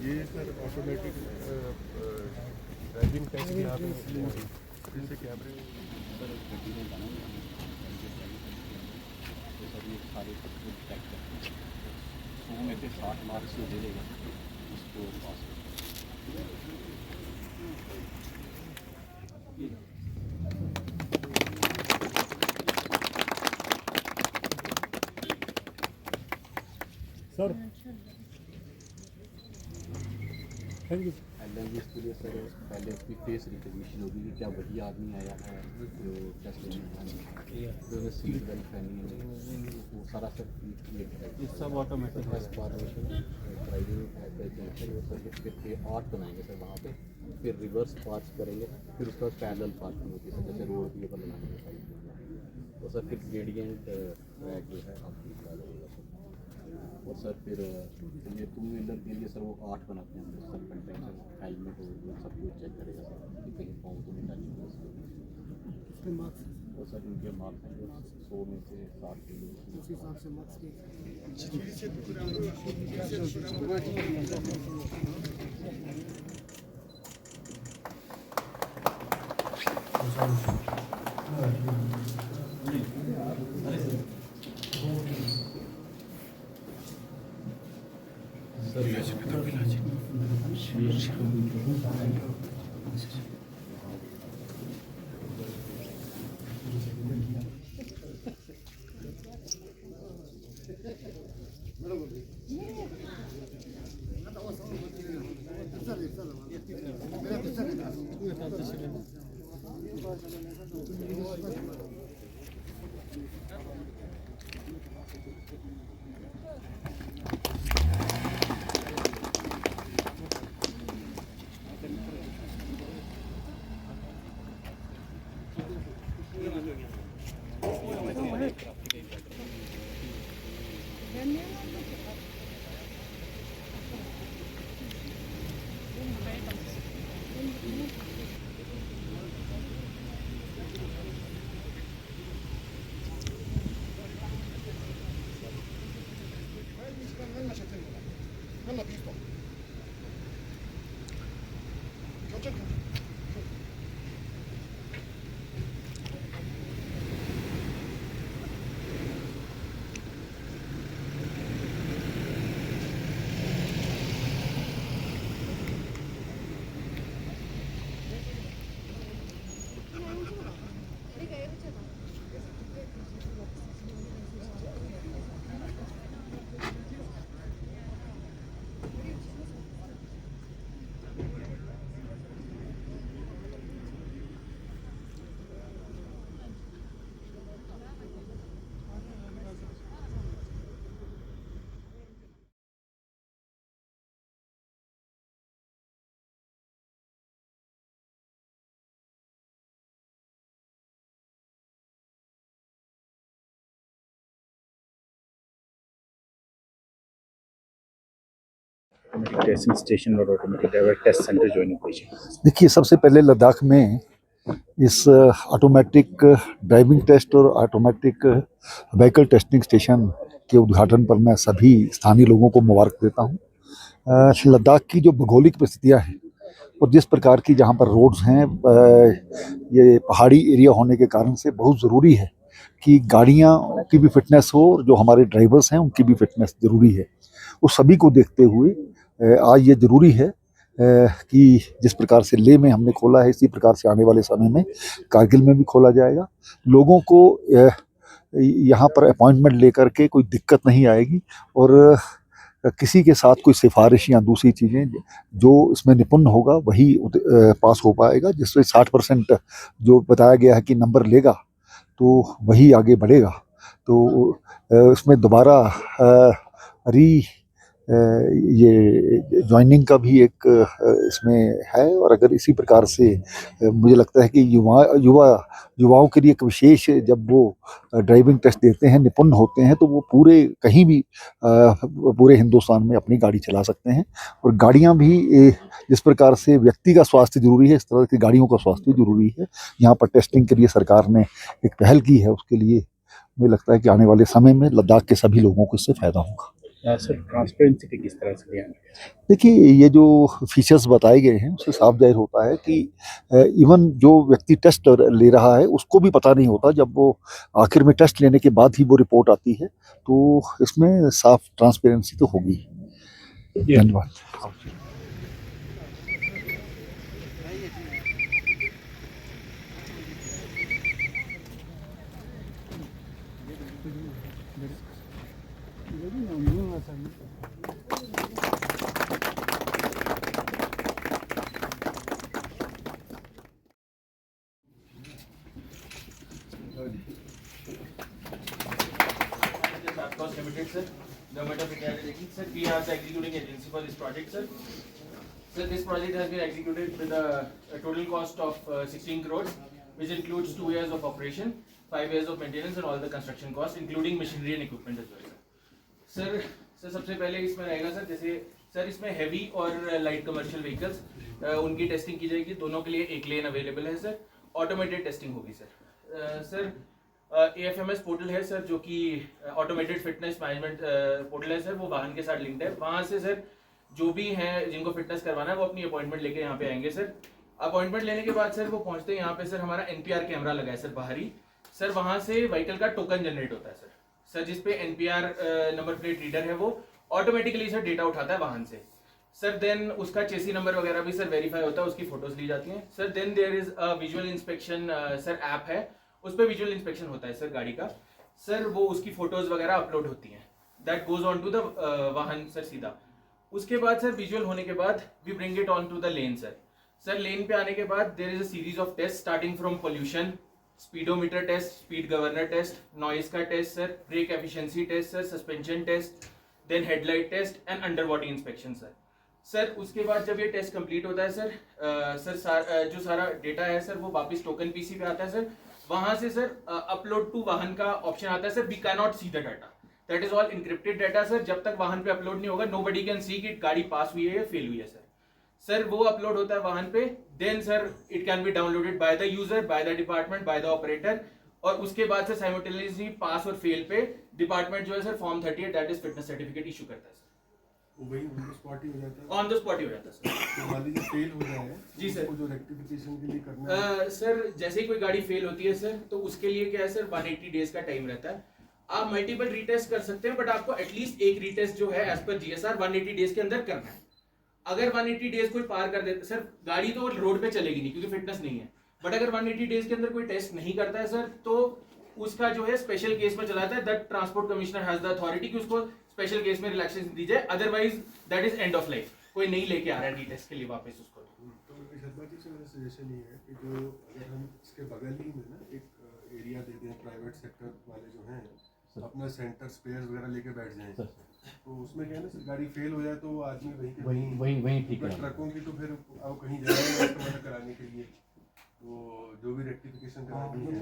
ये sir automatic driving test भी आप जैसे कैमरे सर गड्डी में जाना तो सर ये सारे चेक करते हैं 100 में से 60 मार्क्स जो ले लेगा उसको पास सर थैंक यू। लैंग्वेज के लिए सर पहले उसकी फेस रिकग्निशन होगी कि क्या वही आदमी आया है जो टेस्ट लेने आया तो अगर सीट बेल्ट पहनी है वो सारा सर ये सब ऑटोमेटिक सर्टिफिकेट के 8 बनाएंगे सर वहाँ पे, फिर रिवर्स पार्क करेंगे, फिर उसके बाद पैरेलल पार्किंग होती है सर, जैसे रोड के ऊपर बनाएंगे तो सर फिर ग्रेडियंट ट्रैक जो है आपकी और सर फिर ये 2 व्हीलर के लिए सर वो 8 बनाते हैं सर, कंटेंट हेलमेट और सब कुछ चेक करेगा सर कि कहीं फॉर्म तो नहीं डाली उसके मार्क्स और सर इनके मार्क्स हैं 100 में से 60 के लिए उस हिसाब से मार्क्स ऑटोमेटिक टेस्टिंग स्टेशन और automatic driver test centre join कीजिए। देखिए, सबसे पहले लद्दाख में इस ऑटोमेटिक ड्राइविंग टेस्ट और ऑटोमेटिक व्हीकल टेस्टिंग स्टेशन के उद्घाटन पर मैं सभी स्थानीय लोगों को मुबारक देता हूं। लद्दाख की जो भौगोलिक परिस्थितियां हैं और जिस प्रकार की जहां पर रोड्स हैं, ये पहाड़ी एरिया होने के कारण से बहुत ज़रूरी है कि गाड़ियां की भी फिटनेस हो और जो हमारे ड्राइवर्स हैं उनकी भी फिटनेस ज़रूरी है। उस सभी को देखते हुए आज ये ज़रूरी है कि जिस प्रकार से लेह में हमने खोला है, इसी प्रकार से आने वाले समय में कारगिल में भी खोला जाएगा। लोगों को यहाँ पर अपॉइंटमेंट लेकर के कोई दिक्कत नहीं आएगी और किसी के साथ कोई सिफारिश या दूसरी चीज़ें, जो इसमें निपुण होगा वही पास हो पाएगा। जिससे 60% जो बताया गया है कि नंबर लेगा तो वही आगे बढ़ेगा। तो इसमें दोबारा ये ज्वाइनिंग का भी एक इसमें है और अगर इसी प्रकार से मुझे लगता है कि युवाओं के लिए एक विशेष, जब वो ड्राइविंग टेस्ट देते हैं, निपुण होते हैं, तो वो पूरे कहीं भी पूरे हिंदुस्तान में अपनी गाड़ी चला सकते हैं। और गाड़ियां भी जिस प्रकार से व्यक्ति का स्वास्थ्य जरूरी है, इस तरह की गाड़ियों का स्वास्थ्य जरूरी है। यहाँ पर टेस्टिंग के लिए सरकार ने एक पहल की है, उसके लिए मुझे लगता है कि आने वाले समय में लद्दाख के सभी लोगों को इससे फायदा होगा। सर ट्रांसपेरेंसी की किस तरह से ध्यान रखें? देखिए, ये जो फीचर्स बताए गए हैं उससे साफ जाहिर होता है कि इवन जो व्यक्ति टेस्ट ले रहा है उसको भी पता नहीं होता, जब वो आखिर में टेस्ट लेने के बाद ही वो रिपोर्ट आती है, तो इसमें साफ ट्रांसपेरेंसी तो होगी। धन्यवाद। Cost Limited, sir. Government of India is taking, sir. We are the executing agency for this project, sir. Sir, this project has been executed with a total cost of 16 crores, which includes 2 years of operation, 5 years of maintenance, and all the construction costs, including machinery and equipment as well, sir. Sir सबसे पहले इसमें रहेगा sir, जैसे sir इसमें heavy और light commercial vehicles उनकी testing की जाएगी, दोनों के लिए एक लेन अवेलेबल है सर। ऑटोमेटेड टेस्टिंग होगी सर। सर AFMS पोर्टल है सर, जो कि ऑटोमेटेड फिटनेस मैनेजमेंट पोर्टल है सर, वो वाहन के साथ लिंक्ड है। वहाँ से सर जो भी हैं जिनको फिटनेस करवाना है वो अपनी अपॉइंटमेंट लेके यहाँ पे आएंगे सर। अपॉइंटमेंट लेने के बाद सर वो पहुँचते हैं यहाँ पे सर, हमारा NPR कैमरा लगा है सर बाहरी सर। वहाँ से व्हीकल का टोकन जनरेट होता है सर जिसपे NPR नंबर प्लेट रीडर है, वो ऑटोमेटिकली सर डेटा उठाता है वाहन से सर। देन उसका चेसी नंबर वगैरह भी सर वेरीफाई होता है, उसकी फोटोज ली जाती हैं sir. Then there is a visual inspection sir, app है, उस पर विजुअल इंस्पेक्शन होता है सर गाड़ी का सर। वो उसकी फोटोज वगैरह अपलोड होती हैं, that goes on to the वाहन सर सीधा। उसके बाद सर विजुअल होने के बाद we bring it on to the lane sir. Lane पे आने के बाद there is a series of test starting from pollution, speedometer test, speed governor test, noise का test sir, brake efficiency test sir, suspension test, then headlight test and under body inspection sir. उसके बाद जब ये test complete होता है sir, जो सारा data है सर वो वापस टोकन पीसी पे आता है सर। वहां से सर अपलोड टू वाहन का ऑप्शन आता है sir. We can not see the data, that is all encrypted data sir. जब तक वाहन पे अपलोड नहीं होगा, नोबडी कैन सी कि गाड़ी पास हुई है या फेल हुई है सर। वो अपलोड होता है वाहन पे, then sir it can be downloaded by the user, by the department, by the operator. और उसके बाद सर साइमल्टेनियसली पास और फेल पे डिपार्टमेंट जो है sir form 38 that is fitness certificate issue करता है सर। वही ऑन द स्पॉट ही हो जाता है। ऑन द स्पॉट ही हो जाता है सर। तो मान लीजिए फेल हो जाए जी सर, उसको जो रेक्टिफिकेशन के लिए करना है सर जैसे ही कोई गाड़ी फेल होती है सर, तो उसके लिए क्या है सर 180 डेज का टाइम रहता है। आप मल्टीपल रीटेस्ट कर सकते हैं, बट आपको एटलीस्ट एक रीटेस्ट जो है एज पर GSR 180 डेज के अंदर करना है। अगर 180 डेज कोई पार कर देता सर, गाड़ी तो रोड पे चलेगी नहीं क्योंकि फिटनेस नहीं है, बट अगर 180 डेज के अंदर कोई टेस्ट नहीं करता है सर, तो उसका जो है स्पेशल केस में चलाता है। That transport commissioner has the authority कि उसको स्पेशल केस में रिलैक्सेशन दी जाए, otherwise that is end of life. कोई नहीं लेके आ रहा है रीटेस्ट के लिए वापस उसको। तो शर्मा जी से मेरा सजेशन ये है कि जो अगर हम इसके बगल ही में ना एक एरिया दे दें, प्राइवेट सेक्टर वाले जो हैं अपना सेंटर स्पेयर्स वगैरह लेके बैठ जाएं, तो उसमें क्या है ना सर, गाड़ी फेल हो जाए तो वो आदमी वहीं ठीक है। ट्रकों की तो फिर आप कहीं जाएंगे मदद कराने के लिए, तो जो भी रेक्टिफिकेशन करानी है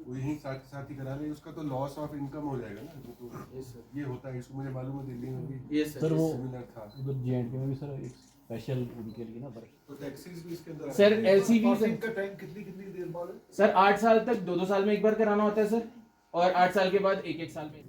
वो यहीं साथ ही करा ले। उसका तो लॉस ऑफ इनकम हो जाएगा ना, तो ये होता है। इसको मुझे मालूम है दिल्ली में भी सर वो सिमिलर था। उधर JNK में भी सर एक स्पेशल उनके लिए ना तो टैक्सीज भी इसके अंदर सर LCV का टाइम कितनी देर बाद है? सर 8 साल तक 2-2 साल में एक बार कराना होता है सर, और 8 साल के बाद 1-1 साल में।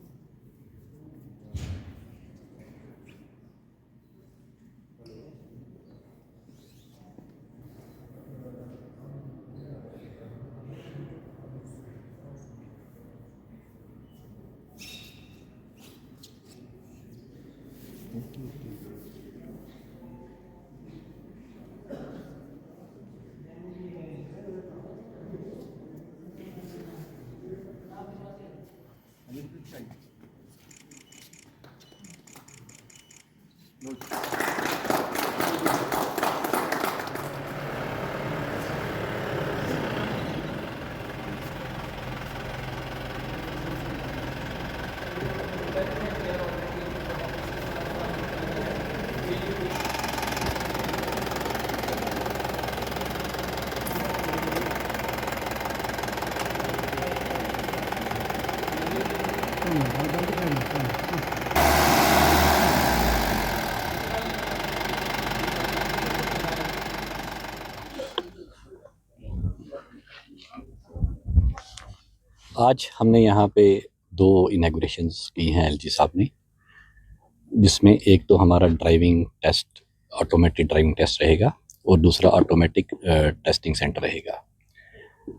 आज हमने यहाँ पे 2 इनॉग्रेशंस की हैं LG साहब ने। जिसमें एक तो हमारा driving test, automatic driving test रहेगा और दूसरा ऑटोमेटिक टेस्टिंग सेंटर रहेगा।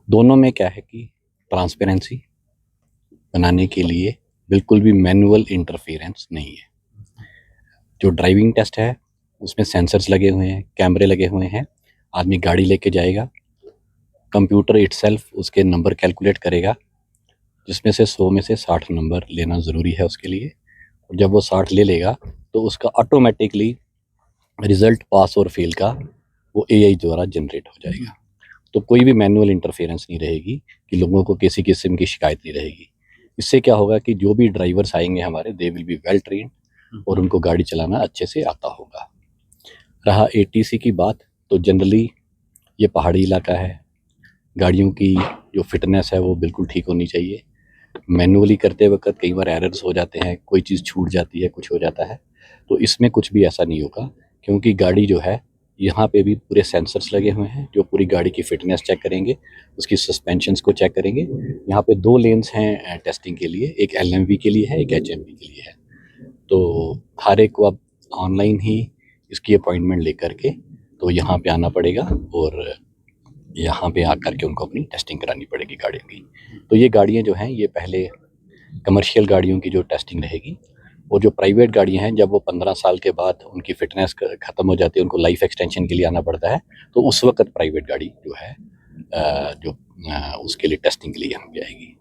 दोनों में क्या है कि ट्रांसपेरेंसी बनाने के लिए बिल्कुल भी मैनुअल इंटरफेरेंस नहीं है। जो ड्राइविंग टेस्ट है उसमें सेंसर्स लगे हुए हैं, कैमरे लगे हुए हैं। आदमी गाड़ी लेके जाएगा, कंप्यूटर इटसेल्फ उसके नंबर कैलकुलेट करेगा, जिसमें से 100 में से 60 नंबर लेना ज़रूरी है उसके लिए। और जब वो 60 ले लेगा तो उसका ऑटोमेटिकली रिज़ल्ट पास और फेल का वो एआई द्वारा जनरेट हो जाएगा। तो कोई भी मैनुअल इंटरफेरेंस नहीं रहेगी कि लोगों को किसी किस्म की शिकायत नहीं रहेगी। इससे क्या होगा कि जो भी ड्राइवर्स आएंगे हमारे, they will be well trained और उनको गाड़ी चलाना अच्छे से आता होगा। रहा एटीसी की बात, तो जनरली ये पहाड़ी इलाका है, गाड़ियों की जो फिटनेस है वो बिल्कुल ठीक होनी चाहिए। मैनुअली करते वक्त कई बार एरर्स हो जाते हैं, कोई चीज़ छूट जाती है, कुछ हो जाता है। तो इसमें कुछ भी ऐसा नहीं होगा, क्योंकि गाड़ी जो है यहाँ पे भी पूरे सेंसर्स लगे हुए हैं जो पूरी गाड़ी की फिटनेस चेक करेंगे, उसकी सस्पेंशंस को चेक करेंगे। यहाँ पे 2 लेन्स हैं टेस्टिंग के लिए, एक एलएमवी के लिए है, एक एचएमवी के लिए है। तो हर एक को अब ऑनलाइन ही इसकी अपॉइंटमेंट लेकर के तो यहाँ पे आना पड़ेगा और यहाँ पे आकर के उनको अपनी टेस्टिंग करानी पड़ेगी गाड़ियों की। तो ये गाड़ियाँ जो हैं ये पहले कमर्शियल गाड़ियों की जो टेस्टिंग रहेगी, और जो प्राइवेट गाड़ियाँ हैं जब वो 15 साल के बाद उनकी फिटनेस ख़त्म हो जाती है, उनको लाइफ एक्सटेंशन के लिए आना पड़ता है, तो उस वक्त प्राइवेट गाड़ी जो है उसके लिए टेस्टिंग के लिए यहाँ पे आएगी।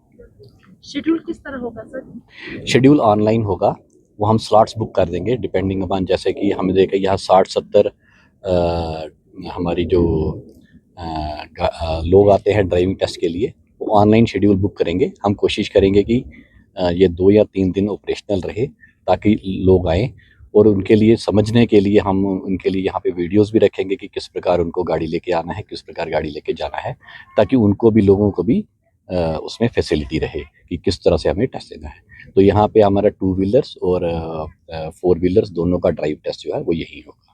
शेड्यूल किस तरह होगा सर? शेड्यूल ऑनलाइन होगा, वो हम स्लॉट्स बुक कर देंगे डिपेंडिंग अपॉन, जैसे कि हमने देखा यहाँ 60-70 हमारी जो लोग आते हैं ड्राइविंग टेस्ट के लिए, वो ऑनलाइन शेड्यूल बुक करेंगे। हम कोशिश करेंगे कि ये 2 या 3 दिन ऑपरेशनल रहे ताकि लोग आएँ, और उनके लिए समझने के लिए हम उनके लिए यहाँ पे वीडियोस भी रखेंगे कि किस प्रकार उनको गाड़ी लेके आना है, किस प्रकार गाड़ी लेके जाना है, ताकि उनको भी, लोगों को भी उसमें फैसिलिटी रहे कि किस तरह से हमें टेस्ट देना है। तो यहाँ पे हमारा 2 व्हीलर्स और 4 व्हीलर्स दोनों का ड्राइव टेस्ट जो है वो यही होगा।